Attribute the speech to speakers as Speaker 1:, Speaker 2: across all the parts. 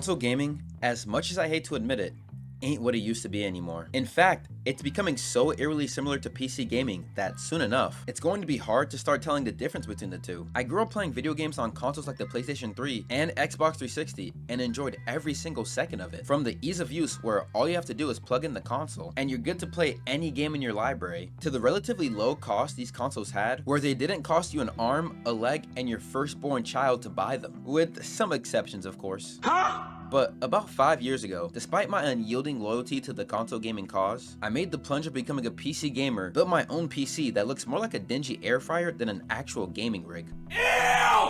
Speaker 1: Console gaming, as much as I hate to admit it, ain't what it used to be anymore. In fact, it's becoming so eerily similar to PC gaming that soon enough, it's going to be hard to start telling the difference between the two. I grew up playing video games on consoles like the PlayStation 3 and Xbox 360 and enjoyed every single second of it. From the ease of use where all you have to do is plug in the console and you're good to play any game in your library, to the relatively low cost these consoles had where they didn't cost you an arm, a leg, and your firstborn child to buy them. With some exceptions, of course. But about 5 years ago, despite my unyielding loyalty to the console gaming cause, I made the plunge of becoming a PC gamer, built my own PC that looks more like a dingy air fryer than an actual gaming rig.
Speaker 2: Ew!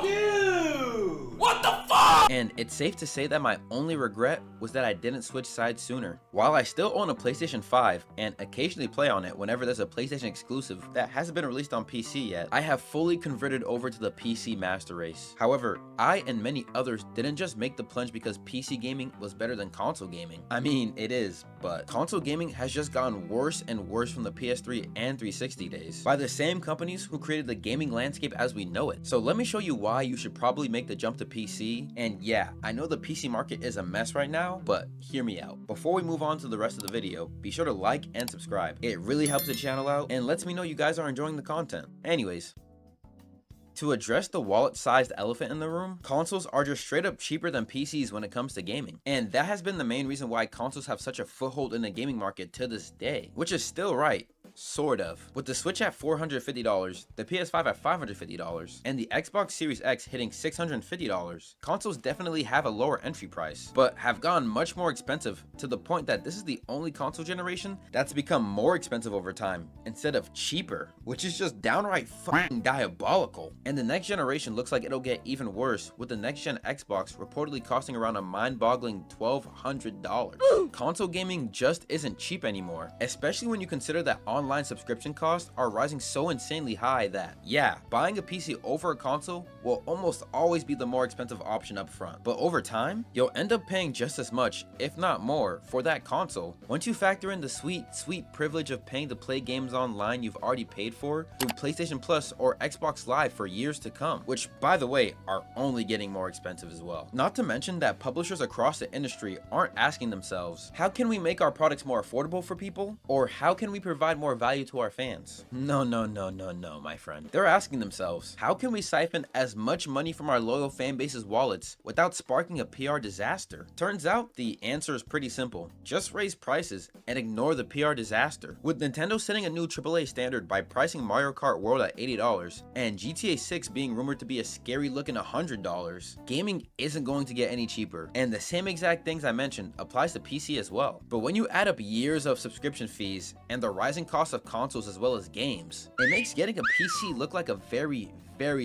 Speaker 2: Dude! What the fuck?
Speaker 1: And it's safe to say that my only regret was that I didn't switch sides sooner. While I still own a PlayStation 5 and occasionally play on it whenever there's a PlayStation exclusive that hasn't been released on PC yet, I have fully converted over to the PC master race. However, I and many others didn't just make the plunge because PC gaming was better than console gaming. I mean, it is, but console gaming has just gotten worse and worse from the PS3 and 360 days by the same companies who created the gaming landscape as we know it. So let me show you why you should probably make the jump to PC. And yeah, I know the PC market is a mess right now, but hear me out. Before we move on to the rest of the video, be sure to like and subscribe. It really helps the channel out and lets me know you guys are enjoying the content. Anyways, to address the wallet-sized elephant in the room, consoles are just straight up cheaper than PCs when it comes to gaming. And that has been the main reason why consoles have such a foothold in the gaming market to this day, which is still right. Sort of. With the Switch at $450, the PS5 at $550, and the Xbox Series X hitting $650, consoles definitely have a lower entry price, but have gone much more expensive to the point that this is the only console generation that's become more expensive over time instead of cheaper, which is just downright fucking diabolical. And the next generation looks like it'll get even worse, with the next gen Xbox reportedly costing around a mind-boggling $1,200. Console gaming just isn't cheap anymore, especially when you consider that online subscription costs are rising so insanely high that, yeah, buying a PC over a console will almost always be the more expensive option up front. But over time, you'll end up paying just as much, if not more, for that console. Once you factor in the sweet privilege of paying to play games online you've already paid for through PlayStation Plus or Xbox Live for years to come, which, by the way, are only getting more expensive as well. Not to mention that publishers across the industry aren't asking themselves, how can we make our products more affordable for people? Or how can we provide more value to our fans? No, my friend. They're asking themselves, how can we siphon as much money from our loyal fan base's wallets without sparking a PR disaster? Turns out the answer is pretty simple. Just raise prices and ignore the PR disaster. With Nintendo setting a new AAA standard by pricing Mario Kart World at $80 and GTA 6 being rumored to be a scary looking $100, gaming isn't going to get any cheaper. And the same exact things I mentioned applies to PC as well. But when you add up years of subscription fees and the rising cost of consoles as well as games, it makes getting a PC look like a very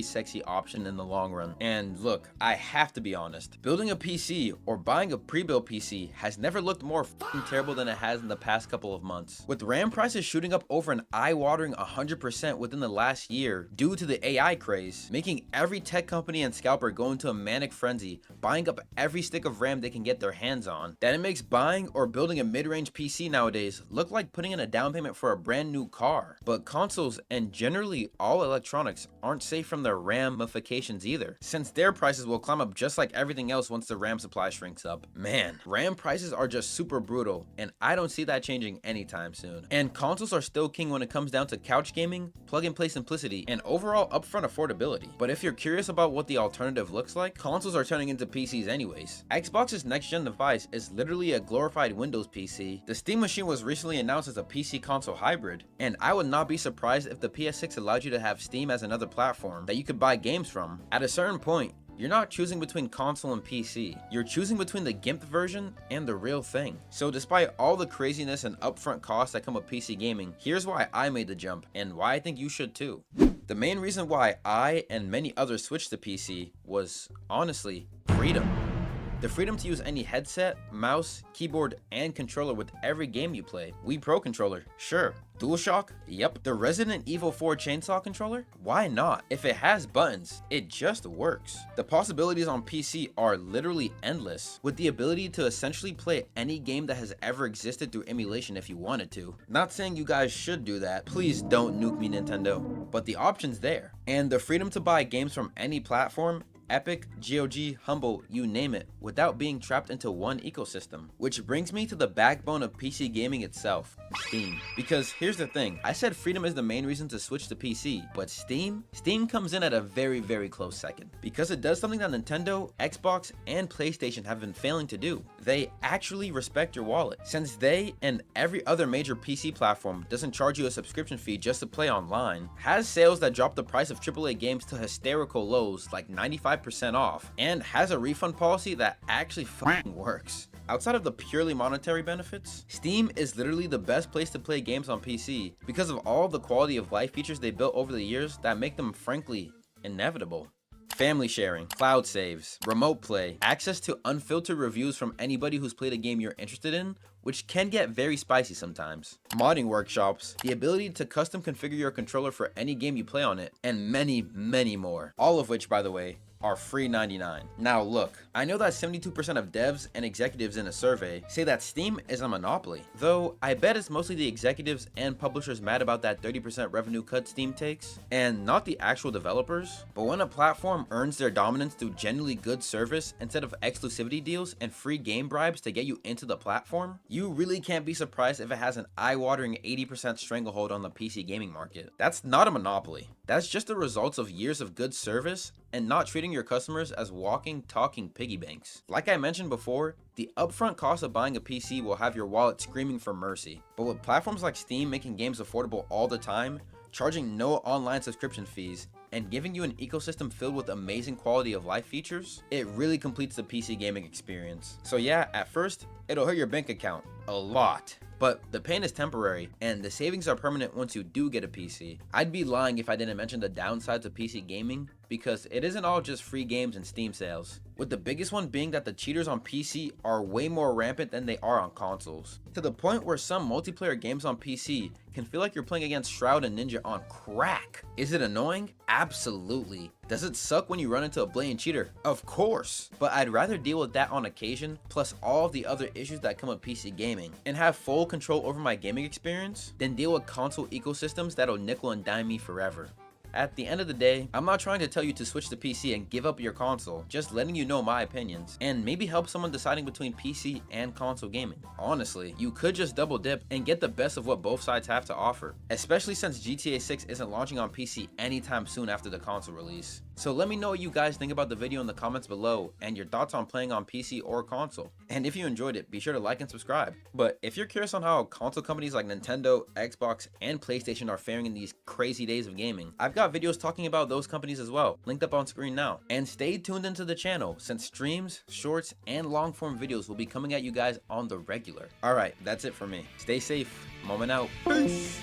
Speaker 1: sexy option in the long run. And look, I have to be honest, building a PC or buying a pre-built PC has never looked more fucking terrible than it has in the past couple of months. With RAM prices shooting up over an eye-watering 100% within the last year due to the AI craze, making every tech company and scalper go into a manic frenzy, buying up every stick of RAM they can get their hands on, that it makes buying or building a mid-range PC nowadays look like putting in a down payment for a brand new car. But consoles and generally all electronics aren't safe from their ramifications either, since their prices will climb up just like everything else once the RAM supply shrinks up. Man, RAM prices are just super brutal, and I don't see that changing anytime soon. And consoles are still king when it comes down to couch gaming, plug-and-play simplicity, and overall upfront affordability. But if you're curious about what the alternative looks like, consoles are turning into PCs anyways. Xbox's next-gen device is literally a glorified Windows PC. The Steam Machine was recently announced as a PC console hybrid, and I would not be surprised if the PS6 allowed you to have Steam as another platform that you could buy games from. At a certain point, you're not choosing between console and PC. You're choosing between the GIMP version and the real thing. So despite all the craziness and upfront costs that come with PC gaming, here's why I made the jump and why I think you should too. The main reason why I and many others switched to PC was, honestly, freedom. The freedom to use any headset, mouse, keyboard, and controller with every game you play. Wii Pro controller, sure. DualShock? Yep. The Resident Evil 4 chainsaw controller? Why not? If it has buttons, it just works. The possibilities on PC are literally endless, with the ability to essentially play any game that has ever existed through emulation if you wanted to. Not saying you guys should do that, please don't nuke me, Nintendo, but the option's there. And the freedom to buy games from any platform Epic, GOG, Humble, you name it, without being trapped into one ecosystem. Which brings me to the backbone of PC gaming itself, Steam. Because here's the thing, I said freedom is the main reason to switch to PC, but Steam comes in at a very close second. Because it does something that Nintendo, Xbox, and PlayStation have been failing to do. They actually respect your wallet. Since they and every other major PC platform doesn't charge you a subscription fee just to play online, has sales that drop the price of AAA games to hysterical lows like 95% off, and has a refund policy that actually fucking works. Outside of the purely monetary benefits, Steam is literally the best place to play games on PC because of all the quality of life features they built over the years that make them frankly inevitable. Family sharing, cloud saves, remote play, access to unfiltered reviews from anybody who's played a game you're interested in, which can get very spicy sometimes. Modding workshops, the ability to custom configure your controller for any game you play on it, and many more. All of which, by the way, are free 99. Now look, I know that 72% of devs and executives in a survey say that Steam is a monopoly, though I bet it's mostly the executives and publishers mad about that 30% revenue cut Steam takes, and not the actual developers. But when a platform earns their dominance through genuinely good service instead of exclusivity deals and free game bribes to get you into the platform, you really can't be surprised if it has an eye-watering 80% stranglehold on the PC gaming market. That's not a monopoly. That's just the results of years of good service and not treating your customers as walking, talking piggy banks. Like I mentioned before, the upfront cost of buying a PC will have your wallet screaming for mercy. But with platforms like Steam making games affordable all the time, charging no online subscription fees, and giving you an ecosystem filled with amazing quality of life features, it really completes the PC gaming experience. So yeah, at first, it'll hurt your bank account a lot. But the pain is temporary, and the savings are permanent once you do get a PC. I'd be lying if I didn't mention the downsides of PC gaming, because it isn't all just free games and Steam sales, with the biggest one being that the cheaters on PC are way more rampant than they are on consoles, to the point where some multiplayer games on PC can feel like you're playing against Shroud and Ninja on crack. Is it annoying? Absolutely. Does it suck when you run into a blatant cheater? Of course. But I'd rather deal with that on occasion, plus all of the other issues that come with PC gaming, and have full control over my gaming experience, than deal with console ecosystems that'll nickel and dime me forever. At the end of the day, I'm not trying to tell you to switch to PC and give up your console, just letting you know my opinions, and maybe help someone deciding between PC and console gaming. Honestly, you could just double dip and get the best of what both sides have to offer, especially since GTA 6 isn't launching on PC anytime soon after the console release. So let me know what you guys think about the video in the comments below and your thoughts on playing on PC or console. And if you enjoyed it, be sure to like and subscribe. But if you're curious on how console companies like Nintendo, Xbox, and PlayStation are faring in these crazy days of gaming, I've got videos talking about those companies as well, linked up on screen now. And stay tuned into the channel, since streams, shorts, and long form videos will be coming at you guys on the regular. Alright, that's it for me. Stay safe. Moment out. Peace.